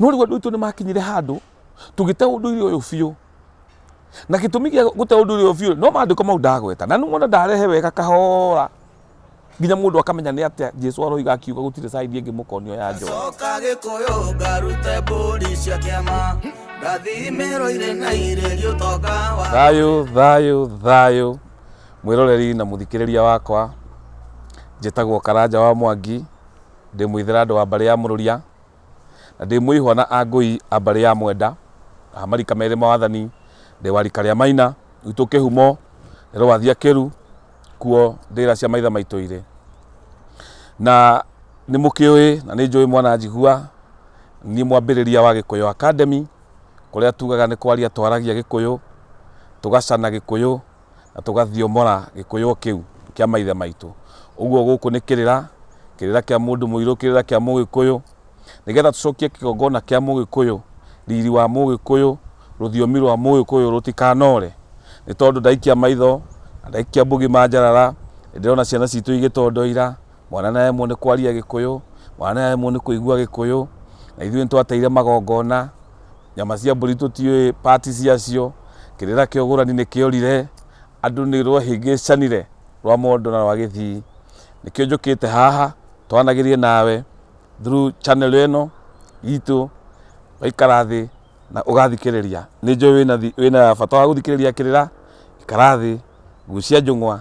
no riu andu itu ni makinyire handu tugite unduri uyu biu na gitumi gia gute unduri uyu biu no mandiko mau ndagweta na nuona ndarehe wega kahora nginya mundu akamenya ni atia Jesu aroiga akiuga gutire side ingi mukonio ya Jona coka Gikuyu ngarute mburi cia kiama ndathimiro ire na irerio toka wa thayu mwiroreri na muthikiriria wakwa njitagwo Karanja wa Mwangi ndi mwithirandu wa mbari ya mururia na ndi mwihwa na angui a mbari ya mwenda amarika meri mawathani ndi warika ria maina itu kihumo ro wathia kiru kuo ndira cia maitha maitu ire na ni mukiui na ni njui mwana njigua ni mwambiriria wa Gikuyu Academy kuria tugaga ni kwaria twaragia Gikuyu tugacana Gikuyu na tugathiomora Gikuyu kiu kia maitha maitu uguo guku ni kirira kia mundu muiru kirira kia Mugikuyu nigetha tucokie kigongona kia Mugikuyu riri wa Mugikuyu ruthiomi rwa Mugikuyu rutikanore ni tondu ndaikia maitho ndaikia mbugi manjarara ndirona ciana citu igitondoira mwana nae mu ni kwaria Gikuyu mwana nae mu ni kuigua Gikuyu na ithuĩ nitwateire magongona nyama cia mburi tutiũĩ party ciacio kirira kiogurani ni kiorire andu ni rwahingicanire rwa mondo na rwa githii nikio njukite haha twanagirie nawe through channel eno itu waikara thi na ugathikiriria ni njui wina bata wa guthikiriria kirira ikara thi gucia njung'wa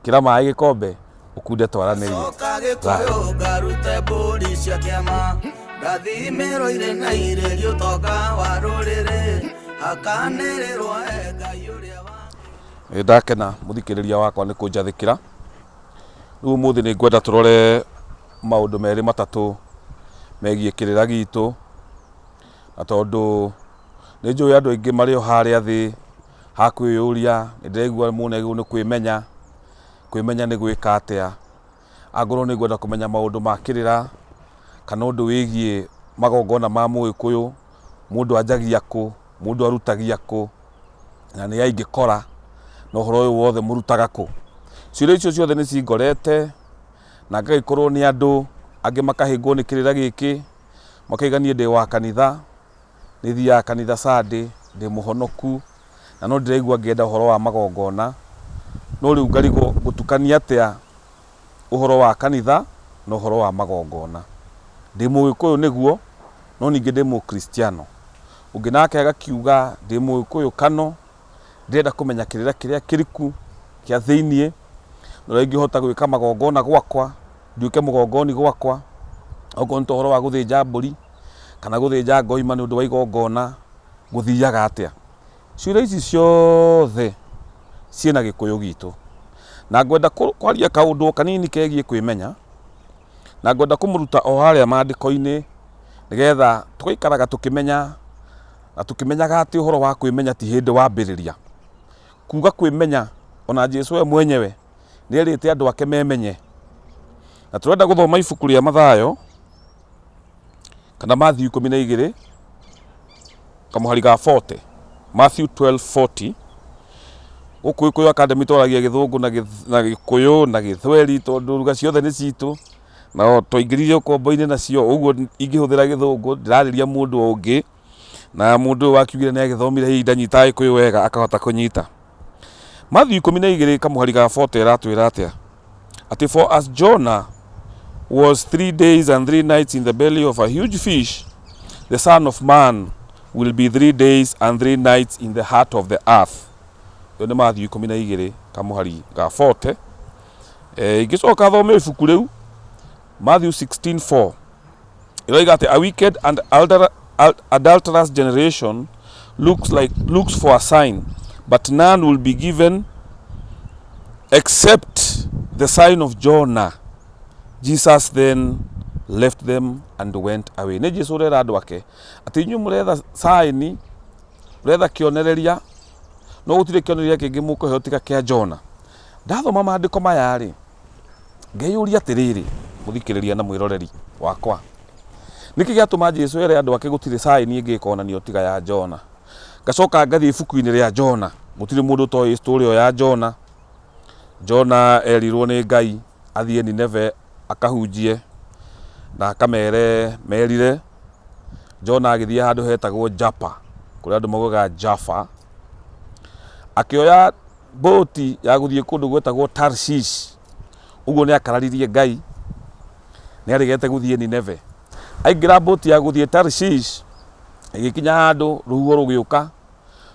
kira mai gikombe ukunde twaranirie Gikuyu ngarute mburi cia kiama ndathimiro ire na irerio toka wa ruriri akanerirwo Ngai uria wa ndakena muthikiriria wakwa ni kunjathikira riu muthi ni ngwenda turore maundu meri matatu megie kirira gitu na tondu ni njui andu aingi mari o haria thi hakwiyuria ni ndirigua munegu ni kwimenya ni gwika atia angorwo ni ngwenda kumenya maundu ma kirira kana undu wigie magongona ma Mugikuyu mundu anjagia ku mundu arutagia ku na ni aingikora no horo uyu wothe murutaga ku ciuria icio ciothe ni cingorete na ngaikorwo ni andu angi makahingwo ni kirira giki makaiganie ndi wa kanitha ni thia kanitha Sunday ndi muhonoku na no ndiraigua ngienda horo wa magongona no riu ngarigo gutukania atia uhoro wa kanitha no horo wa magongona ndi Mugikuyu niguo no ningi ndi Mukristiano ungi nake agakiuga ndi Mugikuyu kano ndenda kumenya kirira kiria kiriku kia thiinie no ingihota gwika magongona gwakwa nduike mugongoni gwakwa ogo nto horo wa guthinja mburi kana guthinja ngoima ni undu wa igongona guthiaga atia ciuria ici ciothe ciena Gikuyu gitu na ngwenda kwaria kaundu kanini kegie kwimenya na ngwenda kumuruta o haria maandiko-ini nigetha tugaikaraga tukimenya na tukimenyaga ati uhoro wa kwimenya ti hindi wambiriria kuga kwimenya ona Jesu we mwenyewe ni erite andu ake memenye na turenda guthoma ibuku ria Mathayo kana Matthew 12 kamuhari ga 40 Matthew 12:40 Gikuyu Academy twaragia Githungu na Gikuyu na Githweri tondu ruga ciothe ni citu na twaingiririe ukombo-ini nacio uguo ingihuthira Githungu ndirariria mundu ungi na mundu wakiugire ni agithomire hinda nyita Gikuyu wega akahota kunyita Matthew 12 kamuhari ga 40 ratwira atia ati for as Jonah was 3 days and 3 nights in the belly of a huge fish the Son of Man will be 3 days and 3 nights in the heart of the earth. Yone Matthew 12 kamuhari ga 40 igicoka thome ibuku riu Matthew 16:4 iroiga ati a wicked and adulterous generation looks for a sign but none will be given except the sign of Jonah. Jesus then left them and went away. Ne Jesu rera andu ake ati nyu muretha sign muretha kionereria no gutire kionereria kingi mukuheotika kia Jonah. Ndathoma maandiko maya ri ngeyuria atiriri muthikiriria na mwiroreri wakwa niki giatuma Jesu ere andu ake gutire sign ingi konanio tiga ya Jonah. Gacoka ngathi ibuku-ini ria Jonah gutire mundu to story ya Jonah. Jonah erirwo ni Ngai athie Nineve akahunjie na akamere merire Jona agithie handu hetagwo Japa kuria andu maugaga Jaffa, akioya boti ya guthie kundu gwetagwo Tarshish. Uguo ni akararirie Ngai, ni arigete guthie Nineve. Aingira boti ya guthie Tarshish, igikinya handu ruhuo rugiuka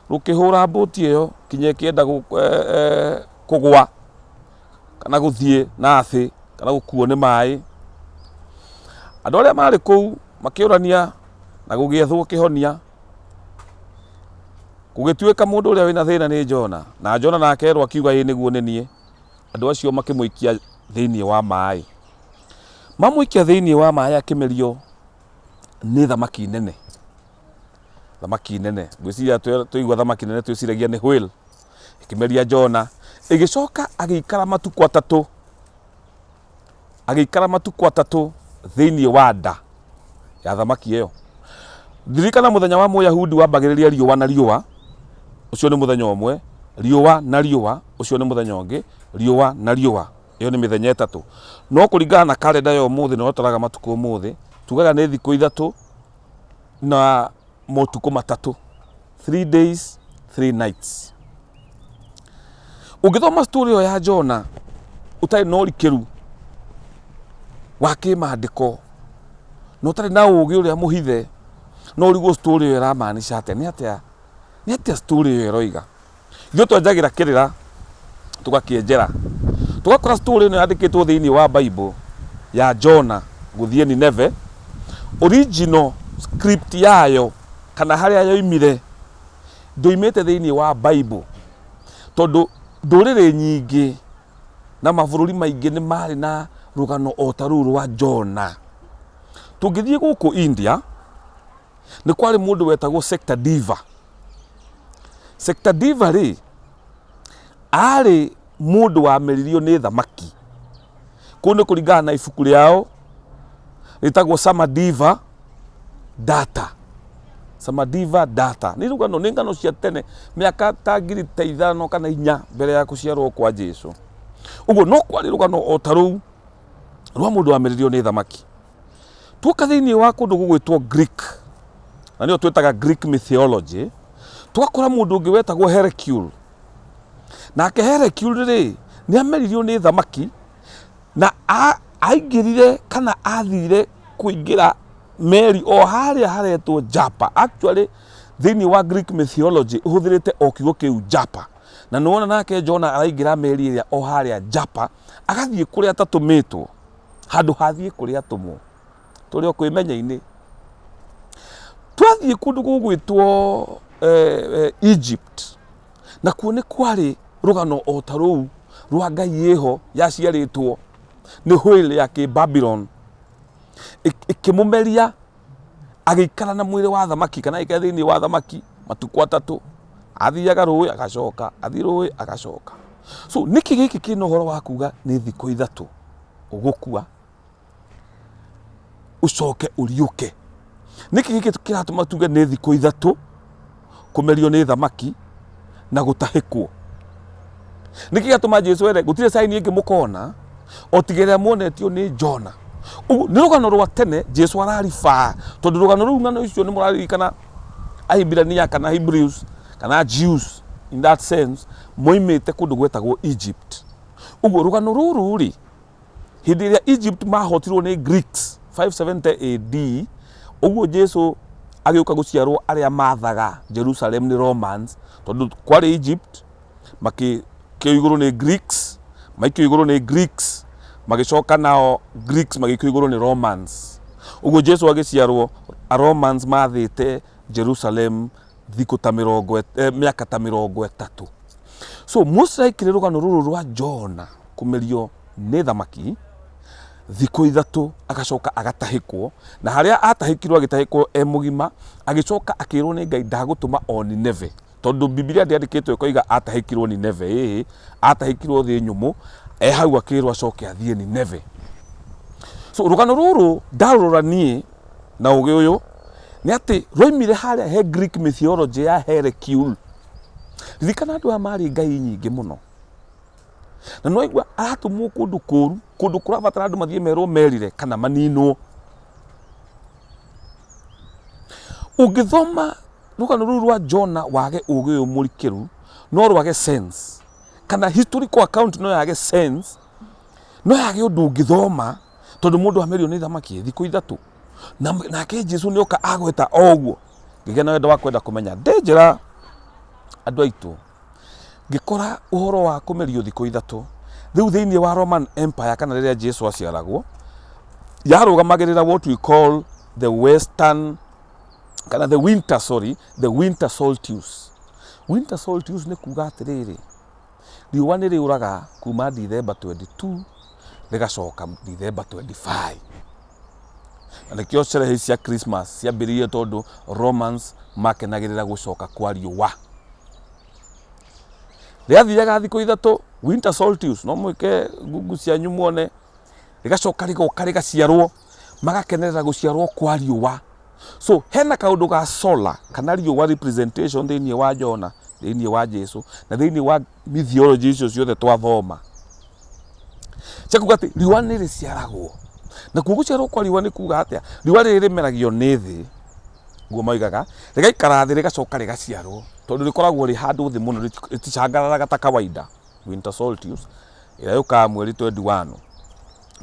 rukihura boti iyo kinye kienda kugwa kana guthie na thi kana gukuo ni mai. Andu aria mari kou makiurania na gugiethwo kihonia. Gugituika mundu uria wina thina ni Jona, na Jona nake erwo akiuga ii niguo ni nie. Andu acio makimuikia thiini wa mai. Mamuikia thiini wa mai akimerio ni thamaki nene. Thamaki nene. Gwiciria tuigua thamaki nene twiciragia ni whale. Ikimeria Jona, igicoka agikara matuku atatu. Agikara matuku atatu thiini wa nda ya thamaki iyo. Ndirikana muthenya wa Muyahudi wambagiriria riũa na riũa, ucio ni muthenya umwe, riũa na riũa, ucio ni muthenya ungi, riũa na riũa. Iyo ni mithenya itatu. No kuringana na kalenda ya umuthi no turaga matuku umuthi, tugaga ni thiku ithatu na motuku matatu. 3 days, 3 nights. Ugithoma story yo ya Jona, utai no rikiru wa kimaandiko, no tari na ugi uria muhithe, no rigo story yo iramaanisha atia ni atia story yo iroiga. Ithuĩ twenjagira kirira tugakienjera, tugakora story ino yandikitwo thiini wa Bible ya Jona guthie Nineve. Original script yayo kana haria yoimire ndoimite thiini wa Bible, tondu nduriri nyingi na mabururi maingi ni mari na rugano o taru rwa Jona. Tungithie guku India ni kwari mundu wetagwo Sector Diva. Sector Diva ri ari mundu wameririo ni thamaki. Kuni kuringana na ibuku riao ritagwo Samadiva Data. Samadiva Data ni rugano ni ngano cia tene miaka ta 5,000 kana 4 mbere ya kuciarwo kwa Jesu. Uguo no kwari rugano o taru rwa mundu wameririo ni thamaki. Tuoka thiini wa kundu gugwitwo Greek, na nio twetaga Greek mythology, twakora mundu ungi wetagwo Hercule. Nake Hercule ri ni ameririo ni thamaki na aingirire kana athire kuingira meri o haria haretwo Japa. Actually thiini wa Greek mythology uhuthirite o kiugo kiu Japa, na nuona nake Jona araingira meri iria o haria Japa agathie kuria atatumitwo handu hathie kuria atumwo. Turi o kwimenya-ini twathie kundu gugwitwo Egypt, na kuo ni kwari rugano o taru rwa ngai iho yaciaritwo ni whale ya Babylon, ikimumeria agikara na mwiri wa thamaki kana ika thiini wa thamaki matuku atatu, athiaga rũĩ agacoka, athi rũĩ agacoka. So niki giki kina uhoro wa kuga ni thiku ithatu ugukua ucoke uriuke. Niki giki kiratuma tuge ni thiku ithatu kumerio ni thamaki na gutahikwo. Niki gatuma Jesu ere gutire saini ingi mukona otigere muonetio ni Jona. Ni rugano rwa tene Jesu ararifa, tondu rugano ruu ngano icio ni muraririkana Ahibirania kana Hebrews kana Jews in that sense moimite kundu gwetagwo Egypt. Uguo rugano ruru ri hindi iria Egypt mahotirwo ni Greeks 570 AD, uguo Jesu agiuka guciarwo aria mathaga Jerusalem ni Romans, tondu kwari Egypt makikio iguru ni Greeks, maikio iguru ni Greeks, magicoka nao Greeks magikio iguru ni Romans. Uguo Jesu agiciarwo a Romans mathite Jerusalem thiku ta miaka ta 30. So Musa ikire rugano ruru rwa Jona kumerio ni thamaki thiku ithatu agacoka agatahikwo, na haria atahikirwo agitahikwo mugima agicoka akirwo ni Ngai ndagutuma o Nineve, tondu Biblia ndiandikitwo ikoiga atahikirwo Nineve, atahikirwo thi nyumu hau akirwo acoke athie Nineve. So rugano ruru ndaruranie na ugi uyu ni ati roimire haria he Greek mythology ya Hercule. Ririkana andu amari ngai nyingi muno, na no igua aratumwo kundu kuru, kundu kurabatara andu mathie merwo merire kana maninwo. Ungithoma rugano ruru rwa Jona wage ugi uyu murikiru no rwage sense kana historical account no yage sense no yage undu ungithoma tondu mundu amerio ni thamaki thiku ithatu nake Jesu ni oka agweta oguo ngigena wendo wa kwenda kumenya ndejera andu aitu ngikora uhoro wa kumerio thiku ithatu riu thiini wa Roman Empire kana riria Jesu aciaragwo yarugamagirira what we call the western kana the winter solstice. Winter solstice ni kuga atiriri riua ni riuraga kuma December 22 rigacoka December 25 na nikio sherehe cia Christmas ciambiririe tondu Romans makenagirira gucoka kwa riua riathiaga thiku ithatu winter solstice no mwike google cianyu muone rigacoka rigoka rigaciarwo magakenerera guciarwo kwa riua. So hena kaundu ga solar kana riua representation thiini wa Jona thiini wa Jesu na thiini wa mythology icio ciothe twathoma cia kuga ati riua ni riciaragwo na kuguciarwo kwa riua ni kuga atia riua ririmeragio ni thi guo maigaga rigaikara thi rigacoka rigaciarwo tondu rikoragwo ri handu thi muno riticangaraga ta kawaida. Winter solstice ira yuka mweri 21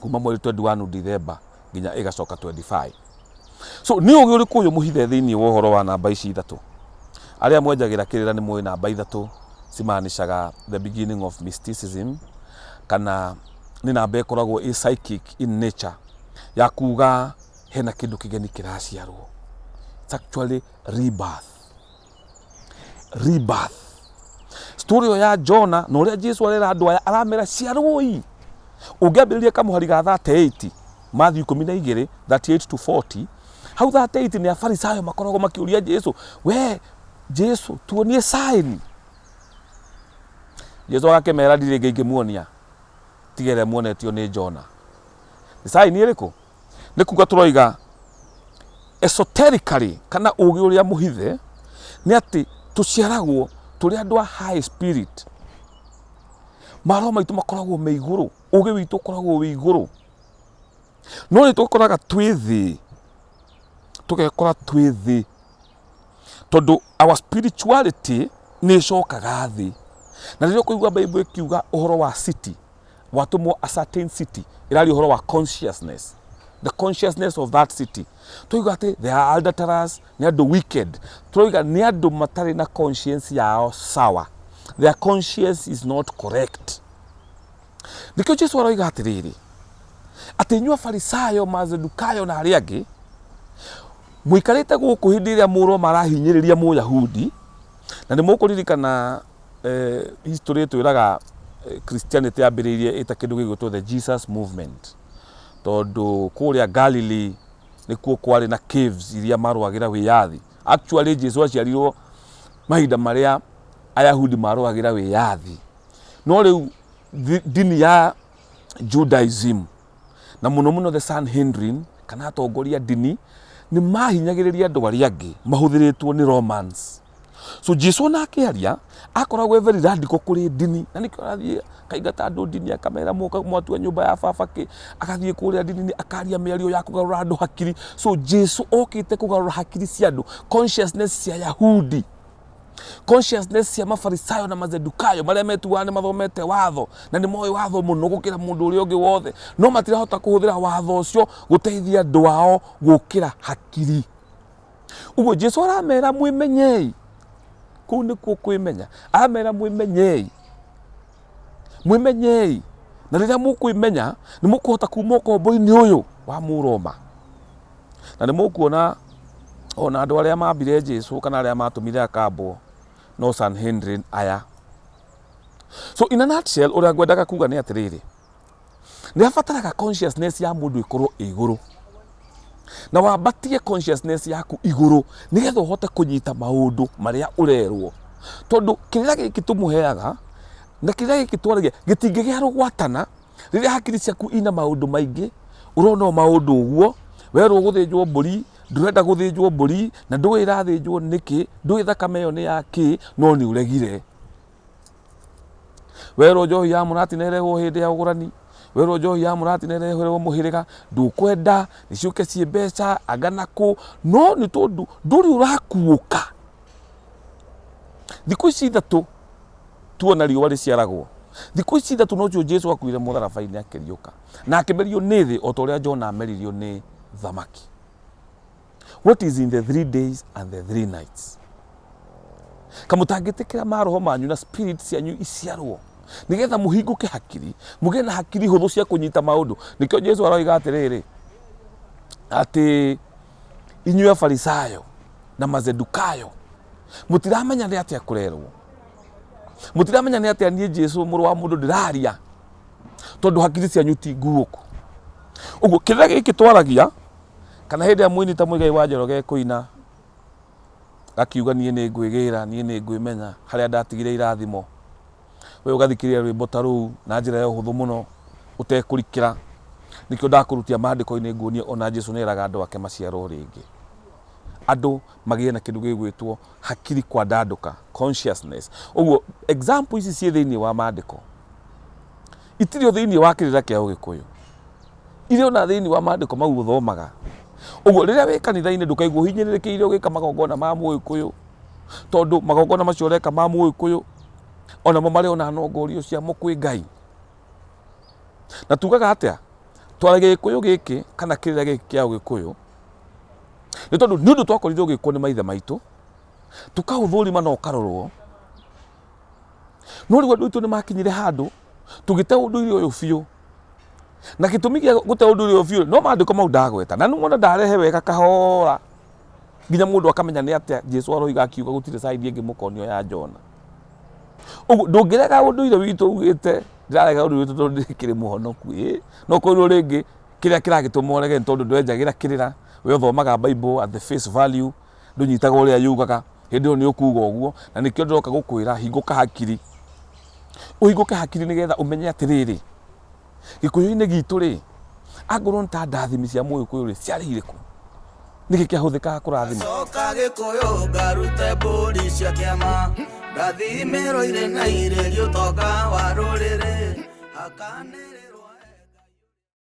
kuma mweri 21 December nginya igacoka 25. So ni ugi uriku uyu muhithe thiini wa uhoro wa namba ici ithatu aria mwenjagira kirira ni mwe namba ithatu cimaanishaga the beginning of mysticism kana ni namba ikoragwo i psychic in nature ya kuga hena kindu kigeni kiraciarwo. It's actually rebirth. Story ya Jona no ria Jesu arera andu aya aramera ciarwoi ungiambiriria kamuhari ga 38 Matthew 12 38 to 40 hau 38 ni afarisayo makoragwo makiuria Jesu we Jesu tuonie sign. Jesu akemera ndirĩ ngĩmuonia tigere muonetio ni Jona. Ni sign iriku ni kuga turoiga esoterically kana ugi uria muhithe ni ati tuciaragwo turi andu a high spirit maro maitu makoragwo me iguru ugi witu ukoragwo wi iguru no ni tukoraga twithi tugekora twithi tondu our spirituality ni cokaga thi na ririo kuigua Bible ikiuga uhoro wa city watumwo a certain city irari uhoro wa consciousness, the consciousness of that city. Tuiga ati they are adulterers, ni andu wicked. Tuiga ni andu matari na conscience yao sawa, their conscience is not correct. Nikio Jesu aroiga atiriri ati inyua farisayo mazedukayo na aria angi muikarite guku hindi iria muro marahinyiriria Muyahudi na ni mukuririkana history twiraga Christianity yambiririe ita kindu gigwitwo the Jesus movement tondu kuria Galilee nikuo kwari na caves iria marwagira wiyathi. Actually Jesu aciarirwo mahinda maria Ayahudi marwagira wiyathi no riu dini ya Judaism na muno the Sanhedrin kana atongoria dini ni mahinyagiriria andu aria angi mahuthiritwo ni Romans. So Jesu na akiaria akoragwo very radical kuri dini na nikio arathie kaigata andu dini akamera mwatua nyumba ya baba ki akathie kuria dini akaria miario ya kugarura andu hakiri. So Jesu okite kugarura hakiri cia andu, consciousness cia Yahudi, consciousness cia mafarisayo na mazedukayo maria metuane mathomete watho na ni moyo watho muno gukira mundu uria ungi wothe no matirahota kuhuthira watho ucio guteithia andu ao gukira hakiri. Uguo Jesu aramera mwimenyei kuu nikuo kwimenya, aramera mwimenyei na riria mukwimenya ni mukuhota kuma ukombo-ini uyu wa Muroma na ni mukuona ona andu aria mambire Jesu kana aria matumire akambwo no Sanhedrin aya. So in a nutshell uria ngwendaga kuga ni atiriri ni abataraga consciousness ya mundu ikorwo iguru na wambatie consciousness yaku iguru nigetha uhote kunyita maundu maria urerwo tondu kirira giki tumuheaga na kirira giki twaragia gitingigia rugwatana riria hakiri ciaku ina maundu maingi urona maundu uguo werwo guthinjwo mburi ndurenda guthinjwo mburi na ndui irathinjwo niki ndui thakame yo ni yaki no ni uregire werwo njohi ya munati nerehwo hindi ya ugurani wero njohi ya mũrati nereherwo mũhĩrĩga ndũkwenda nĩciũke ciĩ mbeca agana kũ no nĩ tondũ ndũrĩ ũrakuũka. Thikũ ici ithatũ tuona riũa rĩciaragwo, thikũ ici ithatũ nocio Jesu akuire mũtharaba-inĩ akĩriũka na akĩmerio nĩ thĩ o ta ũrĩa Jona ameririo nĩ thamaki. What is in the 3 days and the 3 nights? Kamũtangĩtĩkĩra maroho manyu na spirit cianyu iciarwo nigetha mũhingũke hakiri, mũgĩe na hakiri hũthũ cia kũnyita maũndũ. Nĩkĩo Jesu aroiga atĩrĩrĩ atĩ inyuĩ Afarisayo na Mazedukayo mũtiramenya nĩ atĩa kũrerwo, mũtiramenya nĩ atĩa niĩ Jesu mũrũ wa mũndũ ndĩraria tondũ hakiri cianyu ti nguũku. Ũguo kĩrĩa gĩkĩ twaragia kana hĩndĩ ya mũini ta Mũigai wa Njoroge kũina gakiuga niĩ nĩ ngwĩgĩra, niĩ nĩ ngwĩmenya harĩa ndatigire irathimo, we ũgathikĩrĩria rwĩmbo ta rũu na njĩra ya ũhũthũ mũno ũtekũrikĩra. Nĩkĩo ndakũrutia maandĩko-inĩ nguonie ona Jesu nĩeraga andũ ake maciarwo rĩngĩ, andũ magĩe na kĩndũ gĩgwĩtwo hakiri kwa ndandũka, consciousness. Ũguo example ici ciĩ thĩinĩ wa maandĩko itirĩ o thĩinĩ wa kĩrĩra kĩa Ũgĩkũyũ, irĩ ona thĩinĩ wa maandĩko mau ũthomaga. Ũguo rĩrĩa wĩ kanitha-inĩ ndũkaigua ũhinyĩrĩrĩkĩire ũgĩka magongona ma Mũgĩkũyũ, tondũ magongona macio ũreka ma Mũgĩkũyũ onamo marĩ ona nongorio cia mũkwĩ Ngai. Na tugaga atĩa twaragia Gĩkũyũ gĩkĩ kana kĩrĩra gĩkĩ kĩa Ũgĩkũyũ nĩ tondũ nĩ ũndũ twakorirwo ũgĩkwo nĩ maithe maitũ tũkaũthũrima na ũkarorwo. No rĩu andũ aitũ nĩ makinyire handũ tũgĩte ũndũire ũyũ biũ, na gĩtũmi gĩa gũte ũndũire ũyũ biũ no maandĩko mau ndagweta, na nĩwona ndarehe wega kahora nginya mũndũ akamenya nĩ atĩa Jesu aroiga akiuga gũtirĩ side ĩngĩ mũkonio ya Jona. Ũguo ndũngĩrega ũndũire witũ ugĩte ndĩrarega ũndũire witũ tondũ ndĩkĩrĩ mũhonoku, no kũrĩ rĩngĩ kĩrĩa kĩragĩtũma ũrege nĩ tondũ ndwenjagĩra kĩrĩra, we ũthomaga Bible at the face value, ndũnyitaga ũrĩa yugaga, hĩndĩ ĩyo nĩ ũkuuga ũguo. Na nĩkĩo ndĩroka gũkwĩra hingũka hakiri, ũhingũke hakiri nĩgetha ũmenye atĩrĩrĩ Gĩkũyũ-inĩ gitũ rĩ, angorwo nĩ ta ndathimi cia Mũgĩkũyũ rĩ ciarĩ irĩkũ, nĩkĩ kĩahũthĩkaga kũrathima? Coka Gĩkũyũ ngarute mbũri cia kĩama, ndathimĩrwo irĩ na irĩrio ũtonga wa rũrĩrĩ.